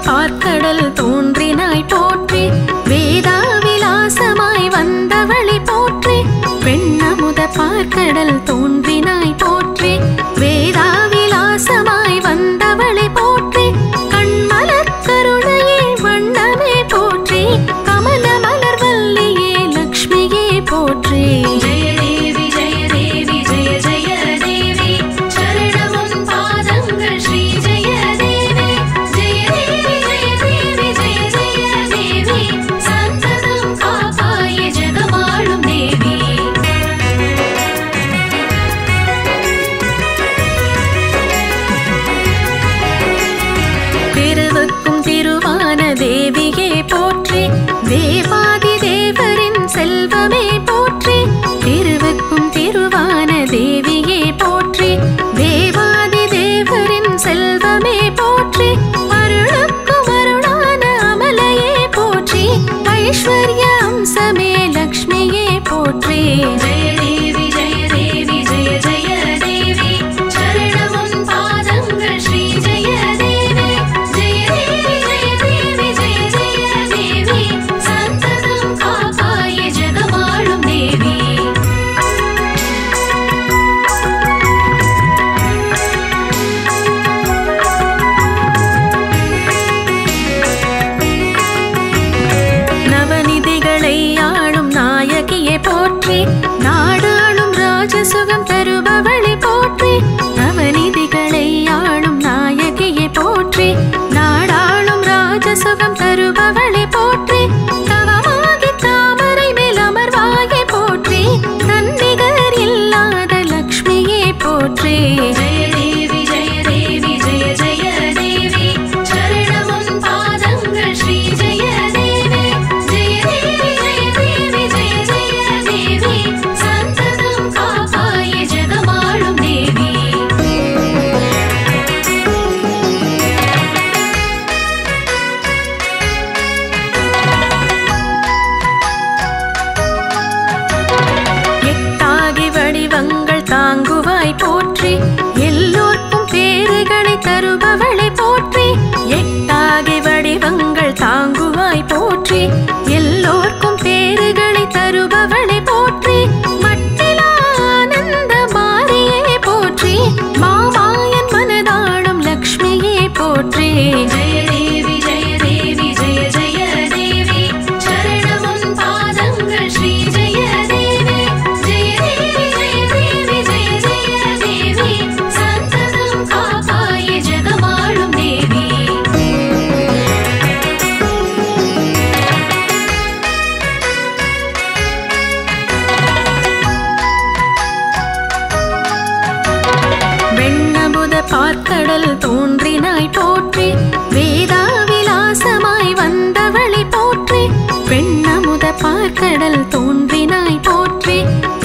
பார்க்கடல் தோன்றினாய் போற்றி வேதா விலாசமாய் வந்தவளை போற்றி பெண்ணமுத பார்க்கடல் தோன்றினாய் போற்றி வேதா விலாசமாய் வந்தவளை போற்றி கண்மலர் கருணையே வண்ணமே போற்றி கமல மலர் வல்லியே லக்ஷ்மியே போற்றி தேவியே போற்றி தேவாதி தேவரின் செல்வமே போற்றி திருவுக்கும் திருவான தேவியே போற்றி தேவாதி தேவரின் செல்வமே போற்றி அருளுக்கும் அருளான அமலையே போற்றி ஐஸ்வர்ய அம்சமே லக்ஷ்மியே போற்றி ஜெய தேவி ஜெய தேவி ஜெய ஜெய தேவி சரணமும் பாதங்கள் ஸ்ரீ ஜெய தேவி ஜெய தேவி ஜெய தேவி ஜெய ஜெய தேவி சந்ததம் காப்பாய ஜெகமாளும் தேவி நவநிதிகளை ஆளும் நாயகியே போற்றி நாடாளும் ராஜசுகம் தருபவளை போற்றி நவநிதிகளை ஆளும் நாயகியே போற்றி நாடாளும் ராஜசுகம் தருபவளை போற்றி தவமாகி தாமரை மேல் அமர்வாயே போற்றி தன்னிகர் இல்லாத லக்ஷ்மியே போற்றி ஜெய தேவி ஜெய தேவி ஜெய ஜெய தேவி சரணமும் பாதங்கள் ஸ்ரீ ஜெய தேவி ஜெய தேவி ஜெய தேவி ஜெய ஜெய தேவி சந்ததம் காப்பாய ஜெகமாளும் தேவி எட்டாகி வடிவங்கள் தாங்குவாய் போற்றி எல்லோர்க்கும் பேறுகளை தருபவளை போற்றி எட்டாகி வடிவங்கள் தாங்குவாய் போற்றி எல்லோர்க்கும் பேறுகளை தருபவளை போற்றி மட்டிலா ஆனந்த மாரியே போற்றி மாமாயன் மனதாளும் லக்ஷ்மியே போற்றி ஜெய தேவி ஜெய தேவி ஜெய ஜெய தேவி சரணமும் பாதங்கள் ஸ்ரீ ஜெய தேவி ஜெய தேவி ஜெய தேவி ஜெய ஜெய தேவி சந்ததம் காப்பாய ஜெகமாளும் தேவி வெண்ணமுத பார்க்கடல் தோன்றினாய் போற்றி வேதா விலாசமாய் வந்தவளை போற்றி பெண்ணமுத பார்க்கடல் தோன்றினாய் போற்றி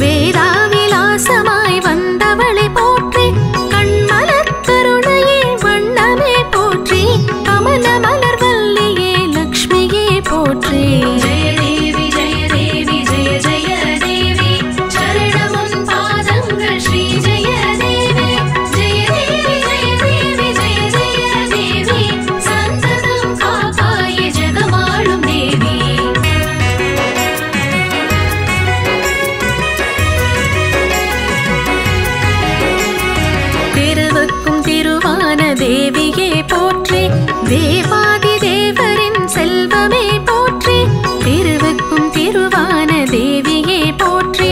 வேதா விலாசமாய் வந்தவளை போற்றி கண்மலர் கருணையே வண்ணமே போற்றி கமல மலர் வல்லியே லக்ஷ்மியே போற்றி ஜெய தேவி ஜெய தேவி ஜெய ஜெய தேவி சரணமும் பாதங்கள் ஸ்ரீ ஜெய தேவி ஜெய தேவி ஜெய தேவி ஜெய ஜெய தேவி சந்ததம் காப்பாய ஜெகமாளும் தேவி திருவுக்கும் திருவான தேவியே போற்றி தேவாதி தேவரின் செல்வமே போற்றி திருவுக்கும் திருவான தேவியே போற்றி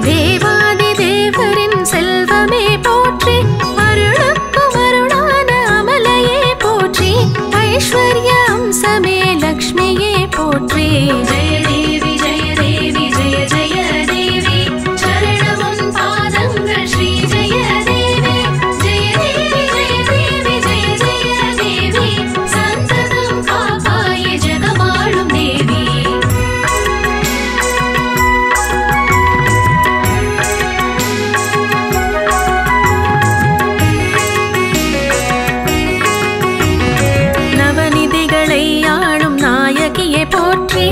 தேவாதி தேவரின் செல்வமே போற்றி அருளுக்கும் அருளான அமலையே போற்றி ஐஸ்வர்ய அம்சமே லக்ஷ்மியே போற்றி ஜெய தேவி ஜெய தேவி ஜெய ஜெய தேவி சரணமும் பாதங்கள் ஸ்ரீ ஜெய தேவி ஜெய தேவி ஜெய தேவி ஜெய ஜெய தேவி சந்ததம் காப்பாய ஜெகமாளும் தேவி நவநிதிகளை ஆளும் நாயகியே போற்றி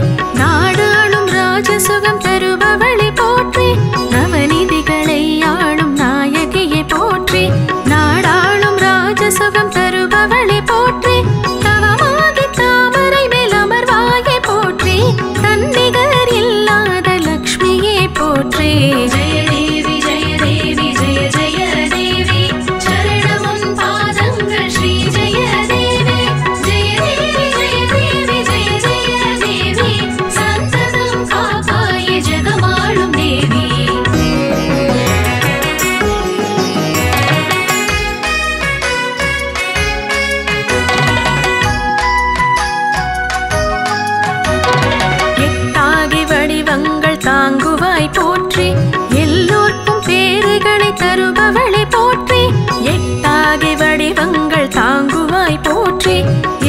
தருபவளை போற்றி எட்டாகி வடிவங்கள் தாங்குவாய் போற்றி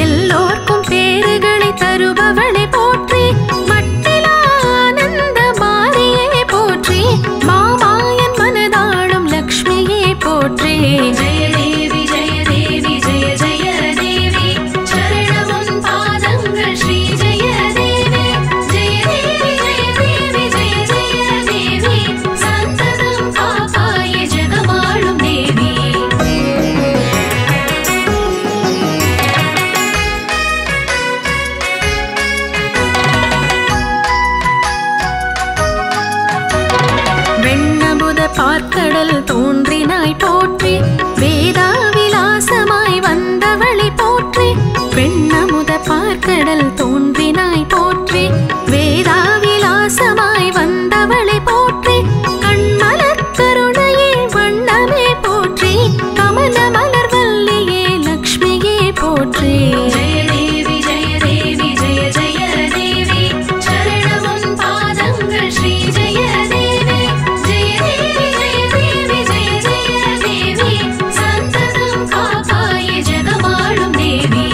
எல்லோர்க்கும் பேறுகளை தருபவளை போற்றி மட்டிலா ஆனந்த மாரியே போற்றி மாமாயன் மனதாளும் லக்ஷ்மியே போற்றி ஜெய தேவி ஜெய தேவி ஜெய ஜெய தேவி சரணமுன் பாதங்கள் ஸ்ரீ ஜெய தேவி ஜெய தேவி ஜெய தேவி ஜெய ஜெய தேவி சந்ததம் காப்பாய ஜெகமாளும் தேவி வெண்ணமுத பார்க்கடல் தோன்றினாய் போற்றி வேதாவிலாசமாய் வந்தவளை போற்றி வெண்ணமுத பார்க்கடல் தோன்றினாய் போற்றி வேதாவிலாசமாய் வந்தவளை போற்றி கண்மலர் கருணையே வண்ணமே போற்றி கமல மலர் வல்லியே லக்ஷ்மியே போற்றி ஜெய தேவி ஜெய தேவி ஜெய ஜெய தேவி சரணமுன் பாதங்கள் ஸ்ரீ ஜெய தேவி ஜெய தேவி ஜெய தேவி ஜெய ஜெய தேவி சந்ததம் காப்பாய ஜெகமாளும் தேவி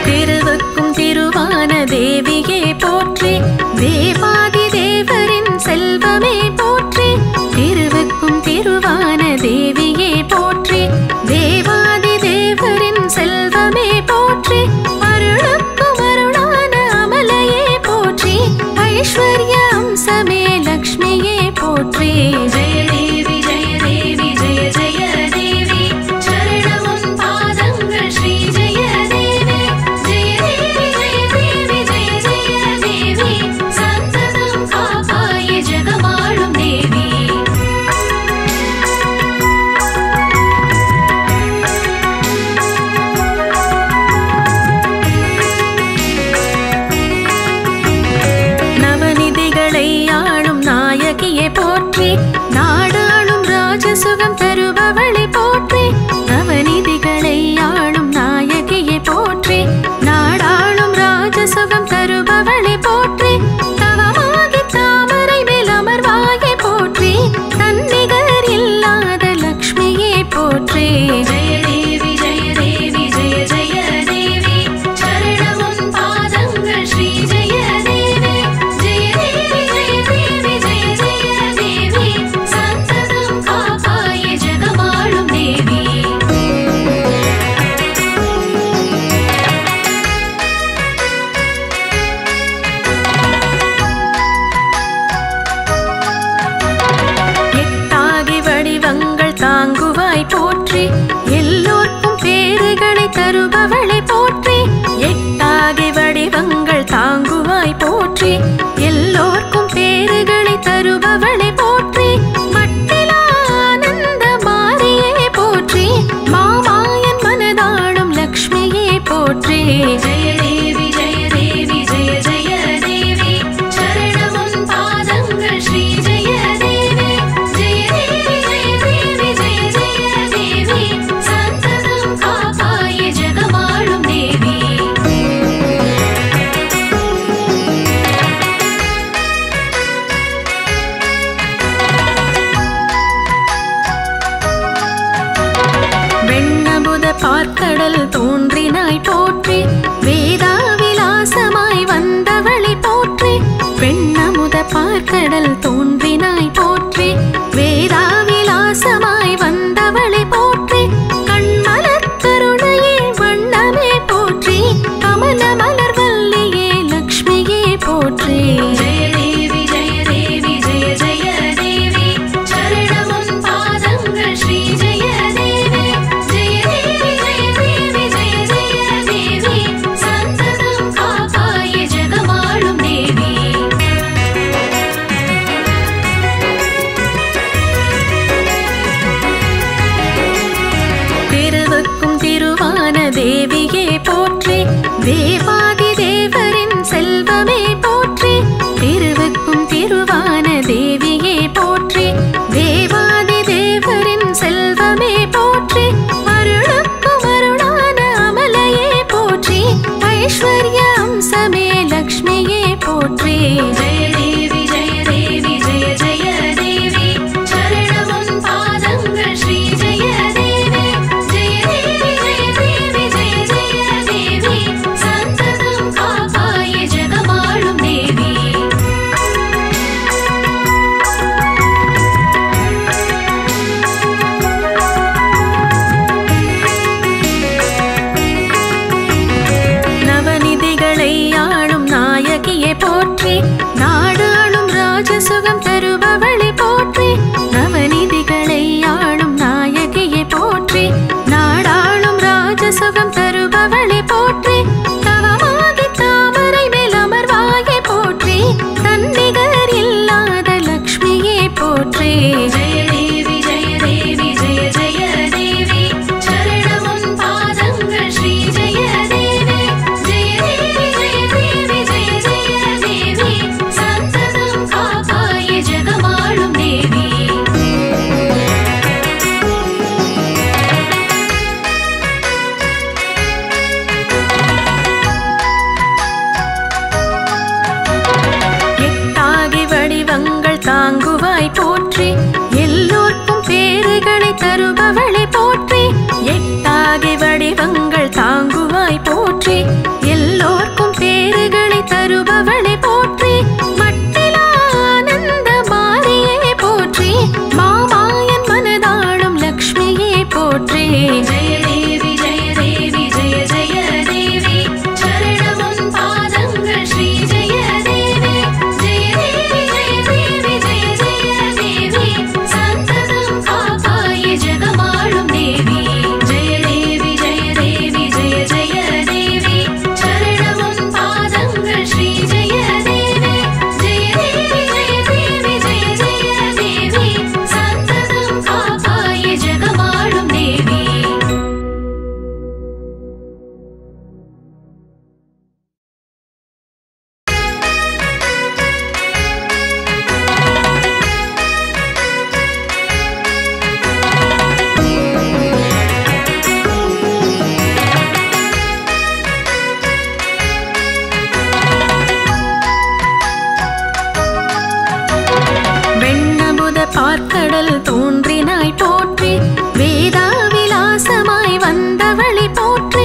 திருவுக்கும் திருவான தேவியே போற்றி தேவாதி தேவரின் செல்வமே போற்றி திருவுக்கும் திருவான தேவியே போற்றி தேவாதி தேவரின் செல்வமே போற்றி அருளுக்கும் அருளான அமலையே போற்றி ஐஸ்வர்ய அம்சமே லக்ஷ்மியே போற்றி ஜெய தேவி ஜெய தேவி ஜெய ஜெய தேவி சரணமுன் பாதங்கள் ஸ்ரீ ஜெய தேவி ஜெய தேவி ஜெய தேவி ஜெய ஜெய தேவி சந்ததம் காப்பாய ஜெகமாளும் தேவி நவநிதிகளை ஆளும் நாயகியே போற்றி நாடாளும் ராஜசுகம் தருபவளை போற்றி நவநிதிகளை ஆளும் நாயகியே போற்றி நாடாளும் ராஜசுகம் தருபவளை போற்றி தவமாகி தாமரை மேல் அமர்வாயே போற்றி தன்னிகர் இல்லாத லக்ஷ்மியே போற்றி ஜெய தேவி ஜெய தேவி ஜெய ஜெய தேவி சரணமுன் பாதங்கள் ஸ்ரீ ஜெய தேவி ஜெய தேவி ஜெய தேவி ஜெய ஜெய தேவி சந்ததம் காப்பாய ஜெகமாளும் தேவி எட்டாகி வடிவங்கள் தாங்குவாய் போற்றி எல்லோர்க்கும் பேறுகளை தருபவளை போற்றி எட்டாகி வடிவங்கள் தாங்குவாய் போற்றி எல்லோர்க்கும் பேறுகளை தருபவளை போற்றி மட்டிலா ஆனந்த மாரியே போற்றி மாமாயன் மனதாளும் லக்ஷ்மியே போற்றி ஜெய தேவி ஜெய தேவி ஜெய ஜெய தேவி சரணமுன் பாதங்கள் ஸ்ரீ ஜெய தேவி ஜெய தேவி ஜெய தேவி ஜெய ஜெய தேவி சந்ததம் காப்பாய ஜெகமாளும் தேவி வெண்ணமுத பார்க்கடல் தோன்றினாய் போற்றி வேதாவிலாசமாய் வந்தவளை போற்றி வெண்ணமுத பார்க்கடல் தோன்றினாய் போற்றி வேதாவிலாசமாய் வந்தவளை போற்றி கண்மலர் கருணையே வண்ணமே போற்றி கமல மலர் வல்லியே லக்ஷ்மியே போற்றி ஜெய தேவி ஜெய தேவி ஜெய ஜெய தேவி சரணமுன் பாதங்கள் ஸ்ரீ ஜெய தேவி ஜெய தேவி ஜெய தேவி ஜெய ஜெய தேவி சந்ததம் காப்பாய ஜெகமாளும் தேவி பார்க்கடல் தோன்றினாய் போற்றி, வேதா விலாசமாய் வந்தவளை போற்றி,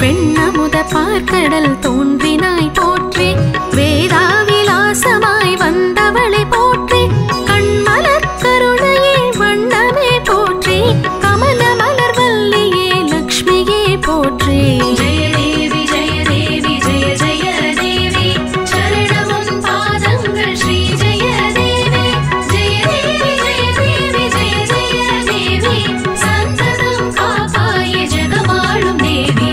பெண்ணமுத பார்க்கடல் தோன்றினாய் போற்றி, வேதா விலாசமாய் வந்தவளை போற்றி, கண்மலர் கருணையே வண்ணமே போற்றி, கமல மலர் வல்லியே லக்ஷ்மியே போற்றி. ஜெய தேவி ஜெய தேவி ஜெய ஜெய தேவி, சரணமும் பாதங்கள் ஸ்ரீ ஜெய தேவி. ஜெய தேவி ஜெய தேவி ஜெய ஜெய தேவி, சந்ததம் காப்பாய ஜெகமாளும் தேவி.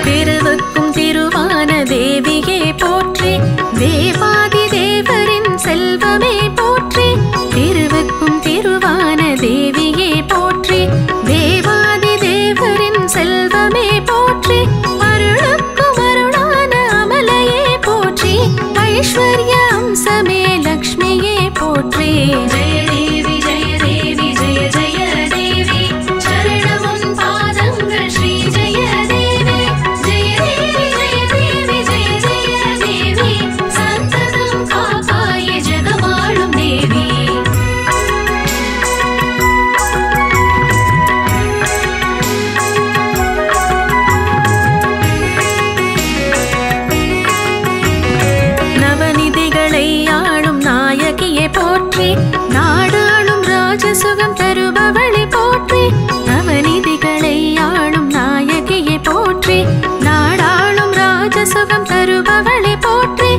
திருவுக்கும் திருவான தேவியே போற்றி, தேவாதி தேவரின் செல்வமே போற்றி, திருவுக்கும் திருவான தேவியே போற்றி, தேவாதி தேவரின் செல்வமே போற்றி, அருளுக்கும் அருளான அமலையே போற்றி, ஐஸ்வர்ய அம்சமே லக்ஷ்மியே போற்றி. ஜெய தேவி ஜெய தேவி ஜெய ஜெய தேவி, சரணமும் பாதங்கள் ஸ்ரீ ஜெய தேவி. ஜெய தேவி ஜெய தேவி ஜெய ஜெய தேவி, சந்ததம் காப்பாய ஜெகமாளும் தேவி. நவநிதிகளை ஆளும் நாயகியே போற்றி, நாடாளும் ராஜசுகம் தருபவளை போற்றி, நவநிதிகளை ஆளும் நாயகியே போற்றி, நாடாளும் ராஜசுகம் தருபவளை போற்றி,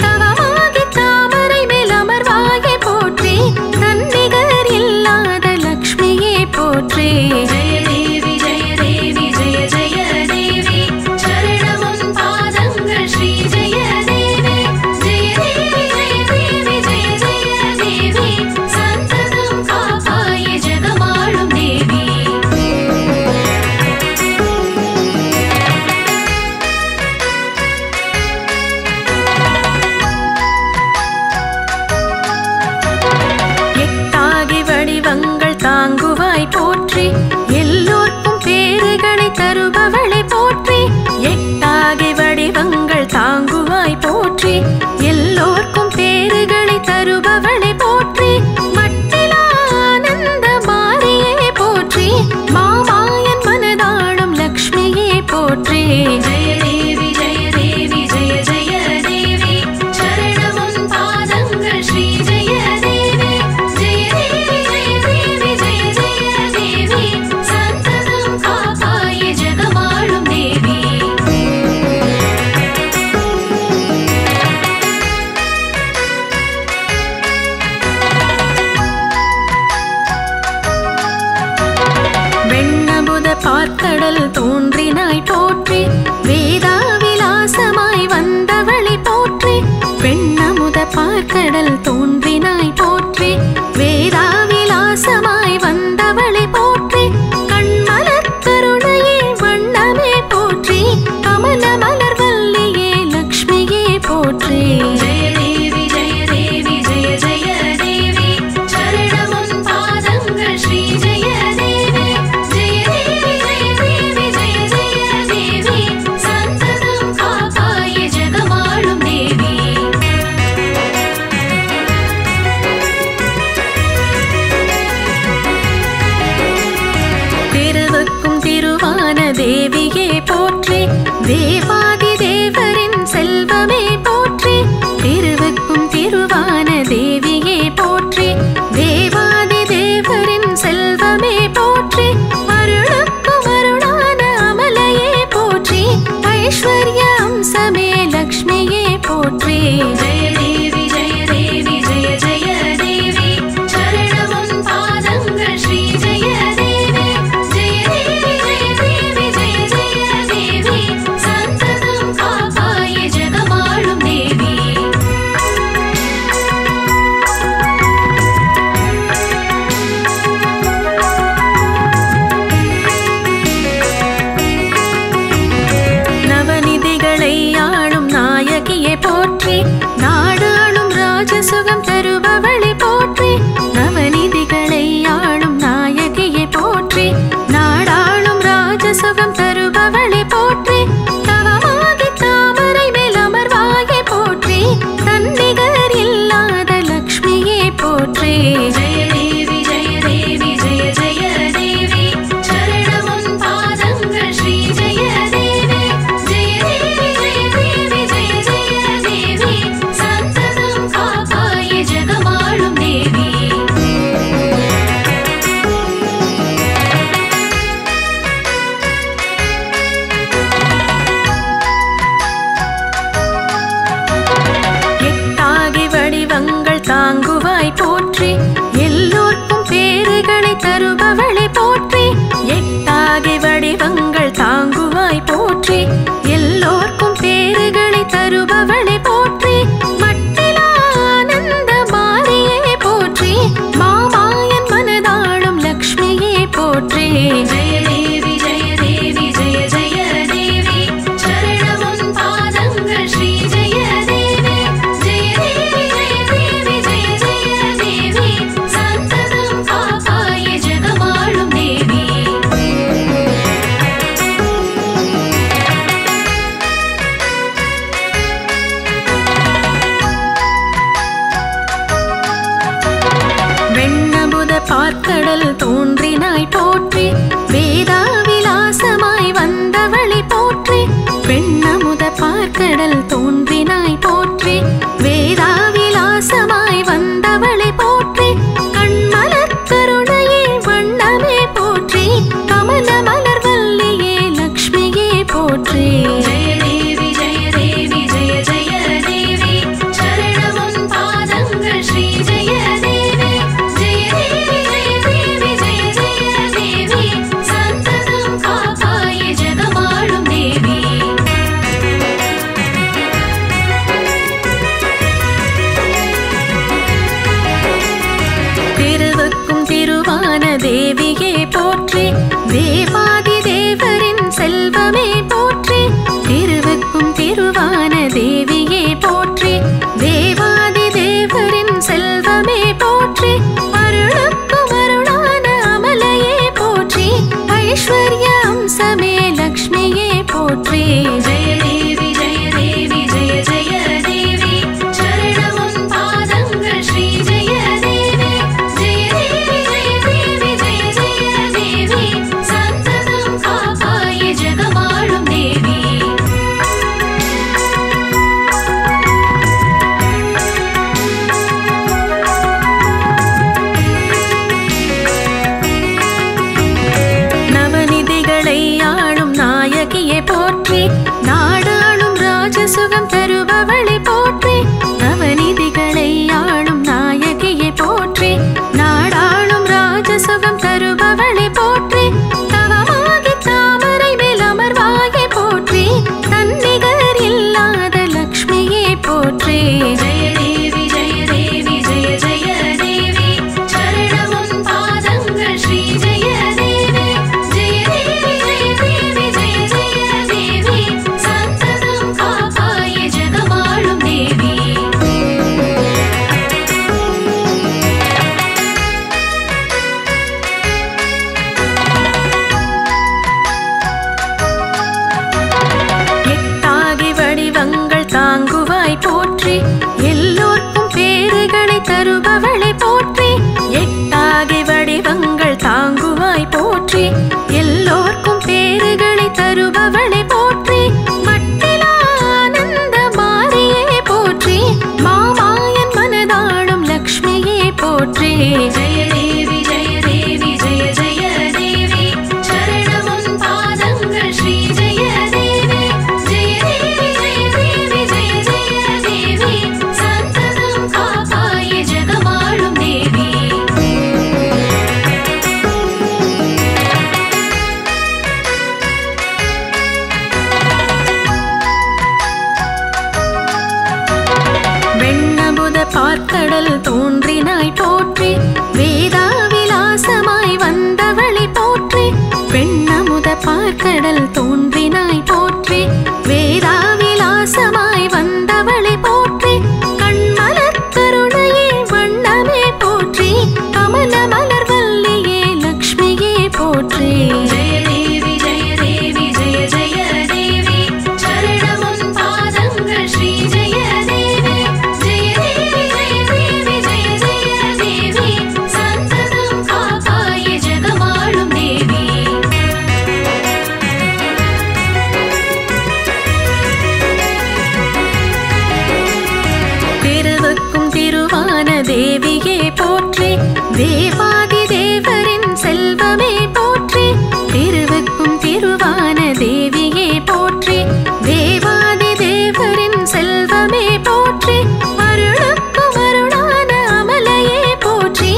தவமாகி தாமரை மேல் அமர்வாயே போற்றி, தன்னிகர் இல்லாத லக்ஷ்மியே போற்றி. ஜெய தேவி ஜெய தேவி ஜெய ஜெய தேவி, சரணமும் பாதங்கள் ஸ்ரீ ஜெய தேவி. ஜெய தேவி ஜெய தேவி ஜெய ஜெய தேவி, சந்ததம் காப்பாய ஜெகமாளும் தேவி. எட்டாகி வடிவங்கள் தாங்குவாய் போற்றி, எல்லோர்க்கும் பேறுகளை தருபவளை போற்றி, எட்டாகி வடிவங்கள் தாங்குவாய் போற்றி, எல்லோர்க்கும் பேறுகளை தருபவளை போற்றி, மட்டிலா ஆனந்த மாரியே போற்றி, மாமாயன் மனதாளும் லக்ஷ்மியே போற்றி. ஜெய தேவி ஜெய தேவி ஜெய ஜெய தேவி, சரணமும் பாதங்கள் ஸ்ரீ ஜெய தேவி. ஜெய தேவி ஜெய தேவி ஜெய ஜெய தேவி, சந்ததம் காப்பாய ஜெகமாளும் தேவி. வெண்ணமுத பார்க்கடல் தோன்றினாய் போற்றி, வேதா விலாசமாய் வந்தவளை போற்றி, பெண்ணமுத பார்க்கடல் தோன்றினாய் போற்றி, வேதா விலாசமாய் வந்தவளை போற்றி, கண்மலர் கருணையே வண்ணமே போற்றி, கமல மலர் வல்லியே லக்ஷ்மியே போற்றி. ஜெய தேவி ஜெய தேவி ஜெய ஜெய தேவி, சரணமும் பாதங்கள் ஸ்ரீ ஜெய தேவி. ஜெய தேவி ஜெய தேவி ஜெய ஜெய தேவி, சந்ததம் காப்பாய ஜெகமாளும் தேவி. திருவுக்கும் திருவான தேவியே போற்றி, தேவாதி தேவரின் செல்வமே போற்றி, திருவுக்கும் திருவான தேவியே போற்றி, தேவாதி தேவரின் செல்வமே போற்றி, அருளுக்கும் அருளான அமலையே போற்றி, ஐஸ்வர்ய அம்சமே லக்ஷ்மியே போற்றி. ஜெய தேவி ஜெய தேவி ஜெய ஜெய தேவி, சரணமும் பாதங்கள் ஸ்ரீ ஜெய தேவி. ஜெய தேவி ஜெய தேவி ஜெய பார்க்கடல் தோன்றினாய் போற்றி வேதா விலாசமாய் வந்தவளை போற்றி கண்மலர் கருணையே வண்ணமே போற்றி கமல மலர் வல்லியே லக்ஷ்மியே போற்றி ஜெய தேவி ஜெய தேவி ஜெய ஜெய தேவி சரணமுன் பாதங்கள் ஸ்ரீ ஜெய தேவி ஜெய தேவி ஜெய தேவி ஜெய ஜெய தேவி சந்ததம் காப்பாய ஜெகமாளும் தேவி திருவுக்கும் திருவான தேவியே போற்றி தேவாதி தேவரின் செல்வமே போற்றி திருவுக்கும் திருவான தேவியே போற்றி தேவாதி தேவரின் செல்வமே போற்றி அருளுக்கும் அருளான அமலையே போற்றி ஐஸ்வர்ய அம்சமே லக்ஷ்மியே போற்றி ஜெய தேவி ஜெய தேவி ஜெய ஜெய தேவி சரணமுன் பாதங்கள் ஸ்ரீ ஜெய தேவி ஜெய தேவி ஜெய தேவி ஜெய ஜெய தேவி சந்ததம் காப்பாய ஜெகமாளும் தேவி நவநிதிகளை ஆளும் நாயகியே போற்றி நாடாளும் ராஜசுகம் தருபவளை போற்றி நவநிதிகளை ஆளும் நாயகியே போற்றி நாடாளும் ராஜசுகம் தருபவளை போற்றி தவமாகி தாமரை மேல் அமர்வாயே போற்றி தன்னிகர் இல்லாத லக்ஷ்மியே போற்றி ஜெய தேவி ஜெய தேவி ஜெய ஜெய தேவி சரணமுன் பாதங்கள் ஸ்ரீ ஜெய தேவி ஜெய தேவி ஜெய தேவி ஜெய ஜெய தேவி சந்ததம் காப்பாய ஜெகமாளும் தேவி எட்டாகி வடிவங்கள் தாங்குவாய் போற்றி எல்லோர்க்கும் பேறுகளை தருபவளை போற்றி எட்டாகி வடிவங்கள் தாங்குவாய் போற்றி எல்லோர்க்கும் பேறுகளை தருபவளை போற்றி மட்டிலா ஆனந்த மாரியே போற்றி மாமாயன் மனதாளும் லக்ஷ்மியே போற்றி ஜெய தேவி ஜெய தேவி ஜெய ஜெய தேவி சரணமுன் பாதங்கள் ஸ்ரீ ஜெய தேவி ஜெய தேவி ஜெய தேவி ஜெய ஜெய தேவி சந்ததம் காப்பாய ஜெகமாளும் தேவி வெண்ணமுத பார்க்கடல் தோன்றினாய் போற்றி வேதா விலாசமாய் வந்தவளை போற்றி வெண்ணமுத பார்க்கடல் தோன்றினாய் போற்றி வேதா விலாசமாய் வந்தவளை போற்றி கண்மலர் கருணையே வண்ணமே போற்றி கமல மலர் வல்லியே லக்ஷ்மியே போற்றி ஜெய தேவி ஜெய தேவி ஜெய ஜெய தேவி சரணமுன் பாதங்கள் ஸ்ரீ ஜெய தேவி ஜெய தேவி ஜெய தேவி ஜெய ஜெய தேவி சந்ததம் காப்பாய ஜெகமாளும் தேவி திருவுக்கும் திருவான தேவியே போற்றி தேவாதி தேவரின் செல்வமே போற்றி திருவுக்கும் திருவான தேவியே போற்றி தேவாதி தேவரின் செல்வமே போற்றி அருளுக்கும் அருளான அமலையே போற்றி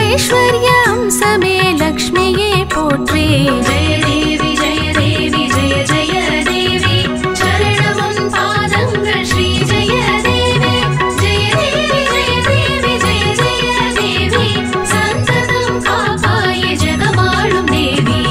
ஐஸ்வர்ய அம்சமே லக்ஷ்மியே போற்றி ஜெய தேவி ஜெய தேவி ஜெய ஜெய தேவி சரணமுன் பாதங்கள் ஸ்ரீ ஜெய தேவி ஜெய தேவி ஜெய தேவி ஜெய ஜெய தேவி சந்ததம் காப்பாய ஜெகமாளும் தேவி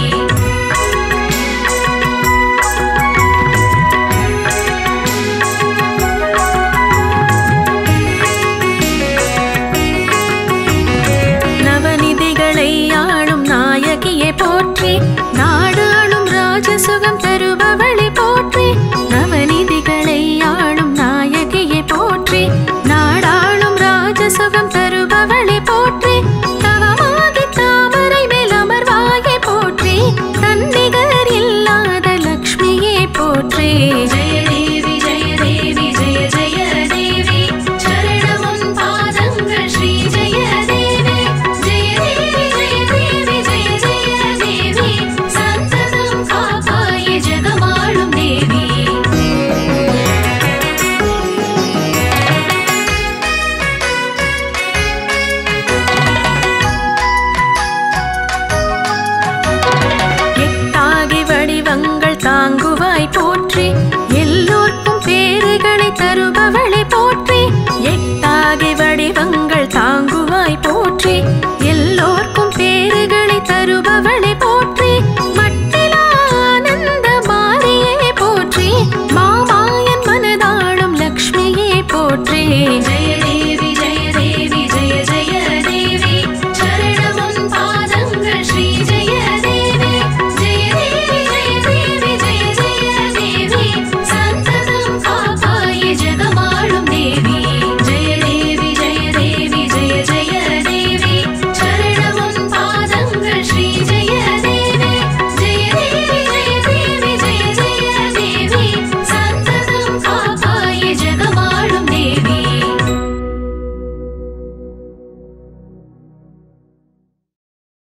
நவநிதிகளை ஆளும் நாயகியே போற்றி நாடாளும் ராஜசுகம் தரு